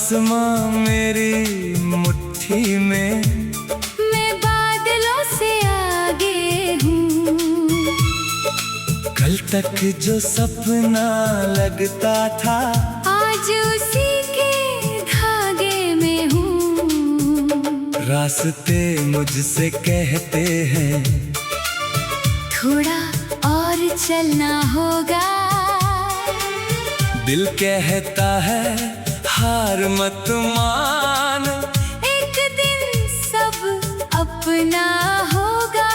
आसमां मेरी मुट्ठी में, मैं बादलों से आगे हूँ। कल तक जो सपना लगता था, आज उसी के धागे में हूँ। रास्ते मुझसे कहते हैं, थोड़ा और चलना होगा। दिल कहता है हार मत मान, एक दिन सब अपना होगा।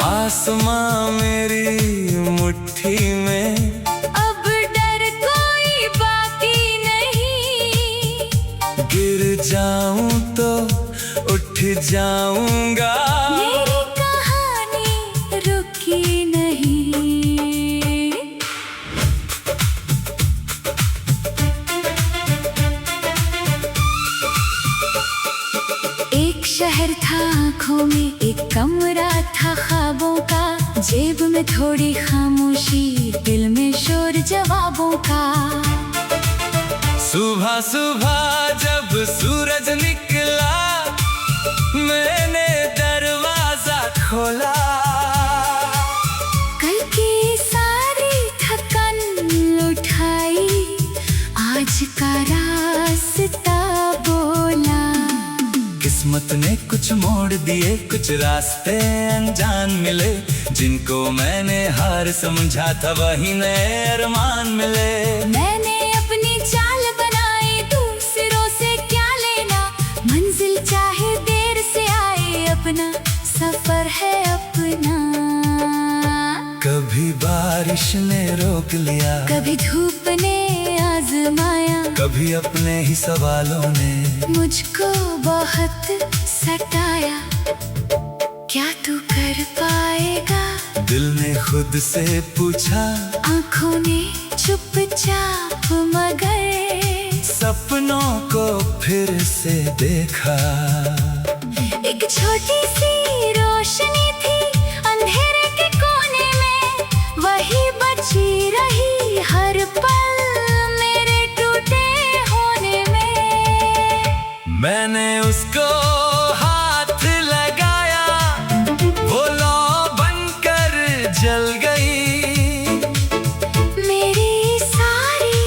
आसमां मेरी मुट्ठी में, अब डर कोई बाकी नहीं। गिर जाऊं तो उठ जाऊंगा, मेरी कहानी रुकी नहीं। एक शहर था आँखों में, एक कमरा था ख्वाबों का। जेब में थोड़ी खामोशी, दिल में शोर जवाबों का। सुबह सुबह जब सूरज निकला, मैंने दरवाजा खोला। कल की सारी थकन उठाई, आज का रास्ता बोला। किस्मत ने कुछ मोड़ दिए, कुछ रास्ते अनजान मिले। जिनको मैंने हार समझा था, वही नए अरमान मिले। मैंने अपनी चाल बनाई, दूसरों से क्या लेना। मंजिल चाहे देर से आए, अपना सफर है अपना। कभी बारिश ने रोक लिया, कभी धूप ने आजमाया, कभी अपने ही सवालों ने मुझको बहुत सताया। क्या तू कर पाएगा? दिल ने खुद से पूछा, आँखों ने चुपचाप मगर सपनों को फिर से देखा। एक छोटी सी रोशनी थी अंधेरे के कोने में, वही बची रही हर पल मेरे टूटे होने में। मैंने उसको हाथ लगाया, वो लौ बनकर जल गई। मेरी सारी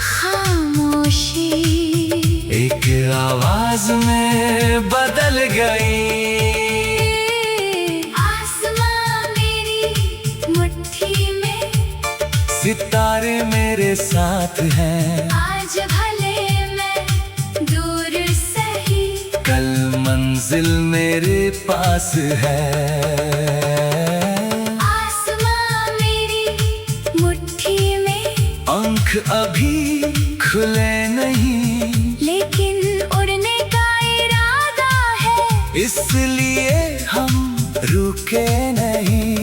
खामोशी एक आवाज में बदल गई। आसमां मेरी मुट्ठी में, सितारे मेरे साथ हैं, आज भले मैं दूर सही। कल मंजिल मेरे पास है। आसमां मेरी मुट्ठी में, आँख अभी खुले नहीं, लेकिन उड़ने का इरादा है। इसलिए हम रुके नहीं।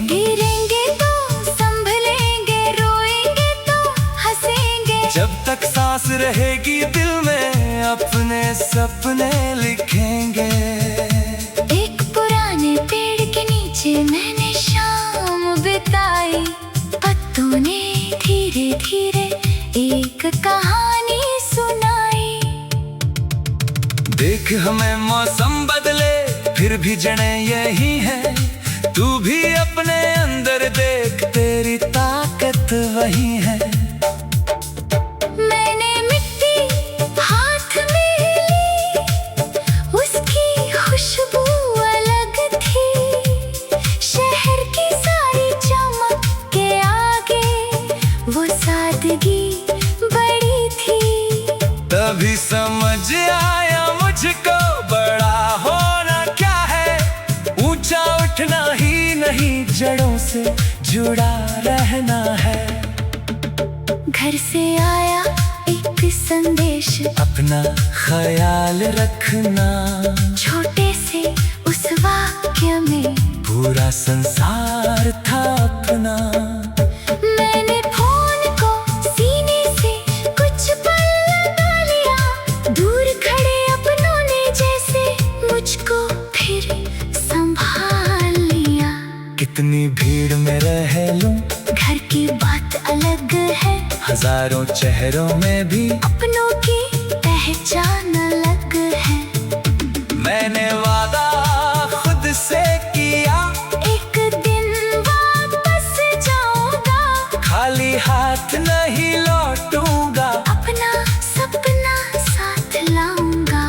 गिरेंगे तो संभलेंगे, रोएंगे तो हंसेंगे। जब तक सांस रहेगी दिल में, अपने सपने लिखेंगे। एक पुराने पेड़ के नीचे मैंने शाम बिताई, पत्तों ने धीरे धीरे एक कहानी सुनाई। देख हमें मौसम बदले, फिर भी जड़ें यही हैं। तू भी अपने अंदर देख, तेरी ताकत वही है। मैंने मिट्टी हाथ में ली, उसकी खुशबू अलग थी। शहर की सारी चमक के आगे वो सादगी बड़ी थी। तभी समझ आया मुझको, बड़ा होना क्या है। ऊंचा उठना ही नहीं, जड़ों से जुड़ा रहना है। घर से आया एक संदेश, अपना ख्याल रखना। छोटे से उस वाक्य में पूरा संसार था अपना। मैंने फोन को सीने से कुछ पल लगा लिया। दूर खड़े अपनों ने जैसे मुझको फिर संभाल लिया। कितनी भीड़ में रह लूं, घर की बात अलग है, हजारों चेहरों में भी अपनों की पहचान अलग है। मैंने वादा खुद से किया, एक दिन वापस जाऊंगा, खाली हाथ नहीं लौटूंगा, अपना सपना साथ लाऊंगा।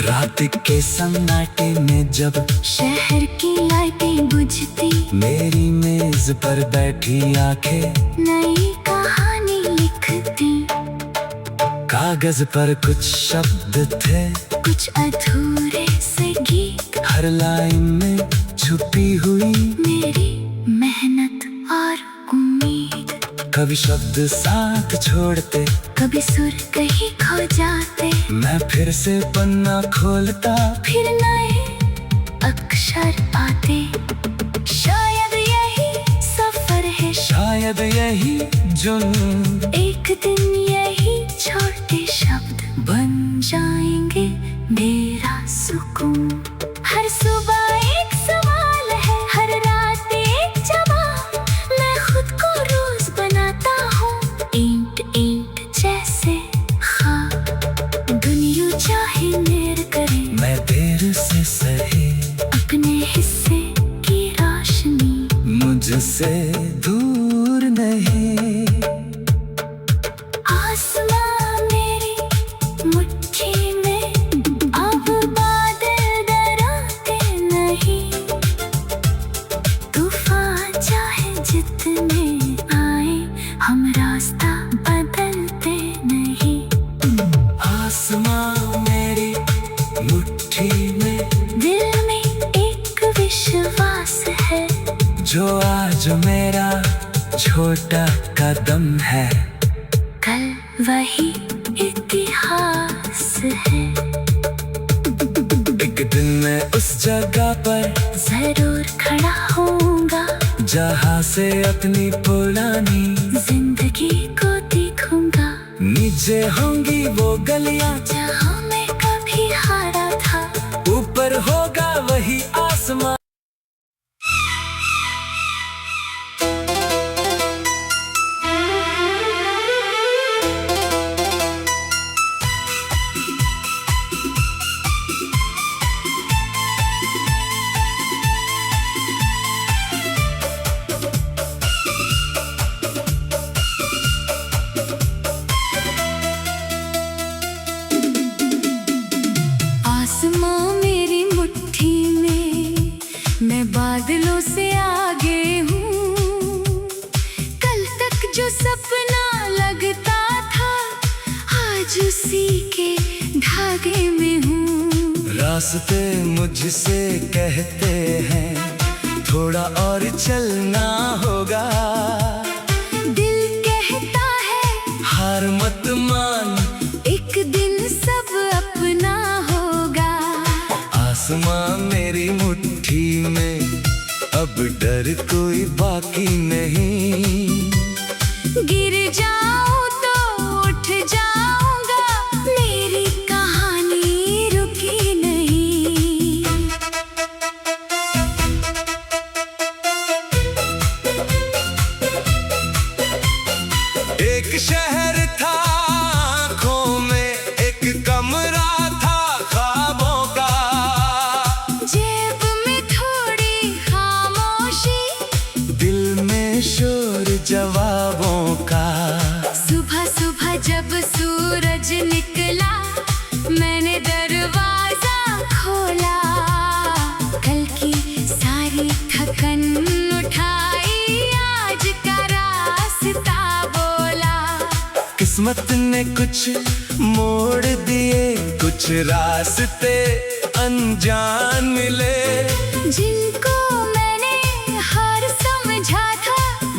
रात के सन्नाटे में जब शहर की लाइटें बुझती, मेरी मेज पर बैठी आंखें नई कहानी लिखती। कागज पर कुछ शब्द थे, कुछ अधूरे से गीत, हर लाइन में छुपी हुई मेरी मेहनत और उम्मीद। कभी शब्द साथ छोड़ते, कभी सुर कहीं खो जाते, मैं फिर से पन्ना खोलता, फिर नए अक्षर आते। शायद यही सफर है, शायद यही जुनून, एक दिन यही छोटे शब्द बन जाएंगे मेरा सुकून। हर सुबह एक सवाल है, हर रात एक जवाब, मैं खुद को रोज बनाता हूँ ईंट ईंट जैसे ख्वाब। दुनिया चाहे देर करे, मैं देर से सही, अपने हिस्से की रोशनी मुझसे दूर नहीं। आसमां मेरी मुट्ठी में, अब बादल डराते नहीं। तूफान चाहे जितने आए, हम रास्ता बदलते नहीं। आसमां मेरी मुट्ठी में, दिल में एक विश्वास है, जो आज मेरा छोटा कदम है, कल वही इतिहास है। एक दिन मैं उस जगह पर जरूर खड़ा होऊंगा, जहाँ से अपनी पुरानी जिंदगी को देखूंगा। नीचे होंगी वो गलियां, जहाँ मैं कभी हारा था, ऊपर होगा वही आसमां। आसमां मेरी मुट्ठी में, मैं बादलों से आगे हूँ। कल तक जो सपना लगता था, आज उसी के धागे में हूँ। रास्ते मुझसे कहते हैं, थोड़ा और चलना होगा। दिल कहता है, हार मत मान, एक दिन सब अपना होगा। आसमां मेरी मुट्ठी में, अब डर कोई बाकी नहीं। गिर जाऊं तो उठ जाऊंगा, मेरी कहानी रुकी नहीं। एक शहर था आँखों में, एक कमरा था ख्वाबों का, जेब में थोड़ी खामोशी, दिल में शोर जवाबों का। सुबह सुबह जब सूरज निकला, मैंने दरवाजा खोला। कल की सारी थकन उठाई, आज का रास्ता बोला। किस्मत ने कुछ मोड़ दिए, कुछ रास्ते अनजान मिले। जिनको मैंने हार समझा था,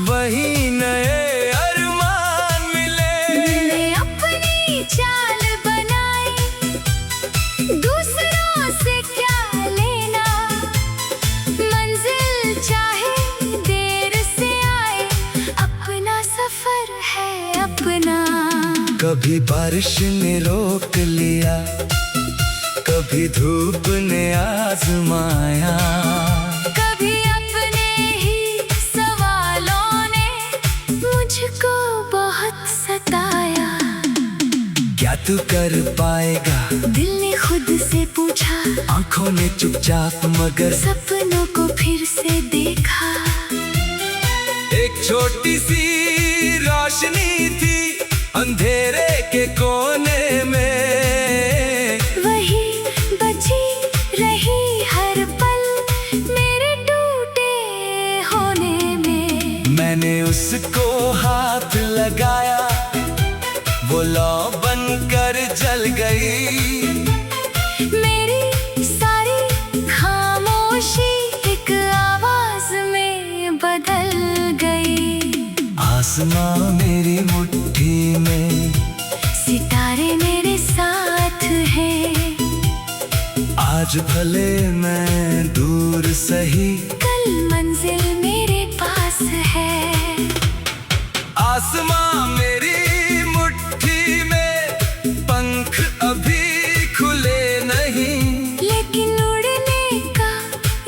वही नए अरमान मिले। मैंने अपनी चाल बनाई, दूसरों से क्या लेना। मंजिल चाहे देर से आए, अपना सफर है अपना। कभी बारिश ने रोक लिया, कभी धूप ने आजमाया, कभी अपने ही सवालों ने मुझको बहुत आंखों ने चुपचाप मगर सपनों को फिर से देखा। एक छोटी सी रोशनी थी अंधेरे के कोने में, वही बची रही हर पल मेरे टूटे होने में। मैंने उसको हाथ लगाया, वो लौ बनकर जल गई। मेरी सारी खामोशी एक आवाज में बदल गई। आसमां मेरी मुट्ठी में, सितारे मेरे साथ हैं। आज भले मैं दूर सही, कल मंजिल मेरे पास है। आसमां मेरी मुट्ठी में, पंख अभी खुले नहीं, लेकिन उड़ने का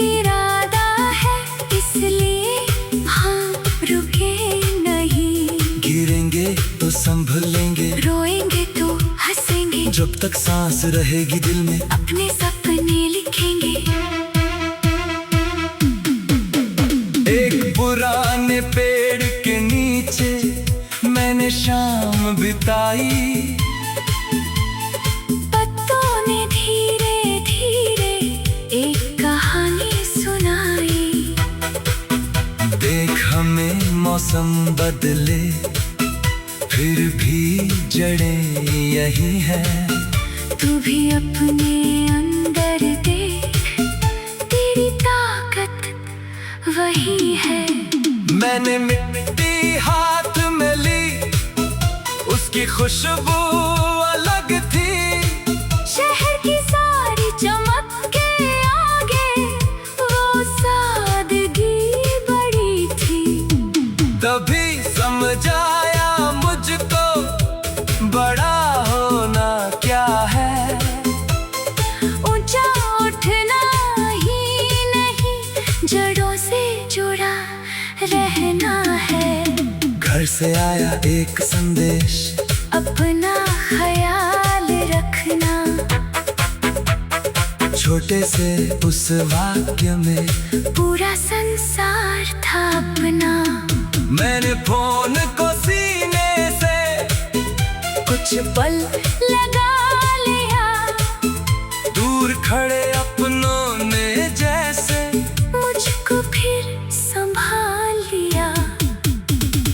इरादा है, इसलिए हाँ रुके नहीं। गिरेंगे तो संभलेंगे, रोएंगे तो हंसेंगे, जब तक सांस रहेगी दिल में अपने सपने लिखेंगे। एक पुराने पेड़ के नीचे मैंने शाम बिताई। पत्तों ने धीरे धीरे एक कहानी सुनाई। देख हमें मौसम बदले, फिर भी जड़ें यही है। तू भी अपने अंदर देख, तेरी ताकत वही है। मैंने मिट्टी हाथ में ली, उसकी खुशबू अलग थी। शहर की सारी चमक के आगे वो सादगी बड़ी थी। तभी समझ आया मुझको, बड़ा होना क्या है। ऊंचा उठना ही नहीं, जड़ों से जुड़ा रहना है। घर से आया एक संदेश, अपना ख्याल रखना। छोटे से उस वाक्य में पूरा संसार था अपना। मैंने फोन को सीने से कुछ पल लगा लिया, दूर खड़े अपनों ने जैसे मुझको फिर संभाल लिया।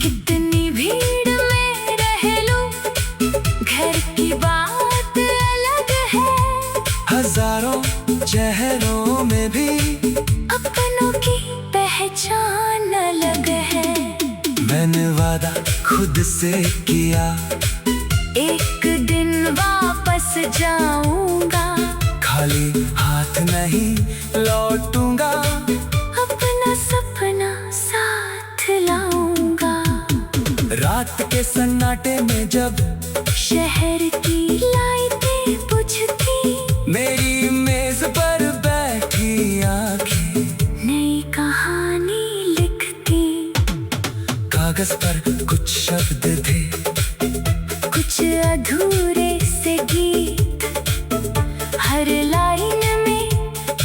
कितनी भीड़ में रह लूं, घर की बात अलग है। हजारों चेहरों में भी अपनों की पहचान अलग है। मैंने वादा खुद से किया, एक दिन वापस जाऊंगा, खाली हाथ नहीं लौटूंगा। अपना सपना साथ लाऊंगा। रात के सन्नाटे में जब शहर की लाइटें बुझती, मेरी मेज पर बैठी आंखें नई कहानी लिखती। कागज पर कुछ शब्द थे, कुछ अधूरे से गीत, हर लाइन में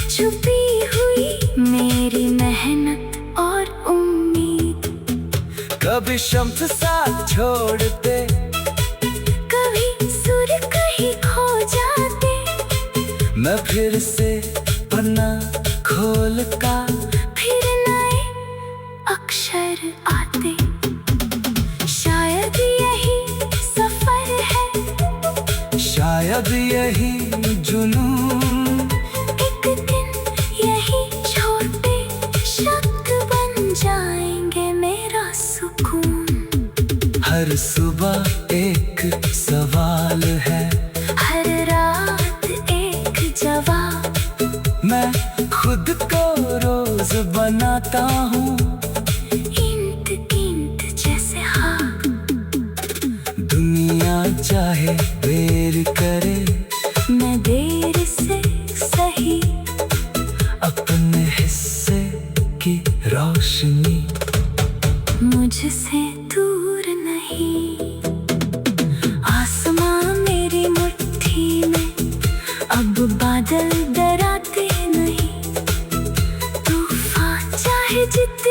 छुपी हुई मेरी मेहनत और उम्मीद। कभी शब्द साथ छोड़ते, कभी सुर कहीं खो जाते, मैं फिर से पन्ना खोल का फिर नए अक्षर आते। शायद यही सफर है, शायद यही जुनून। एक दिन यही छोटे शब्द बन जाएंगे मेरा सुकून। हर सुबह एक सवाल है, हर रात एक जवाब। मैं खुद को रोज बनाता हूँ इंत इंत जैसे हाँ। दुनिया चाहे देर करे, मैं देर से सही, अपने हिस्से की रोशनी मुझसे दूर नहीं। आसमां मेरी मुट्ठी में, अब बादल डराते चाहे जितनी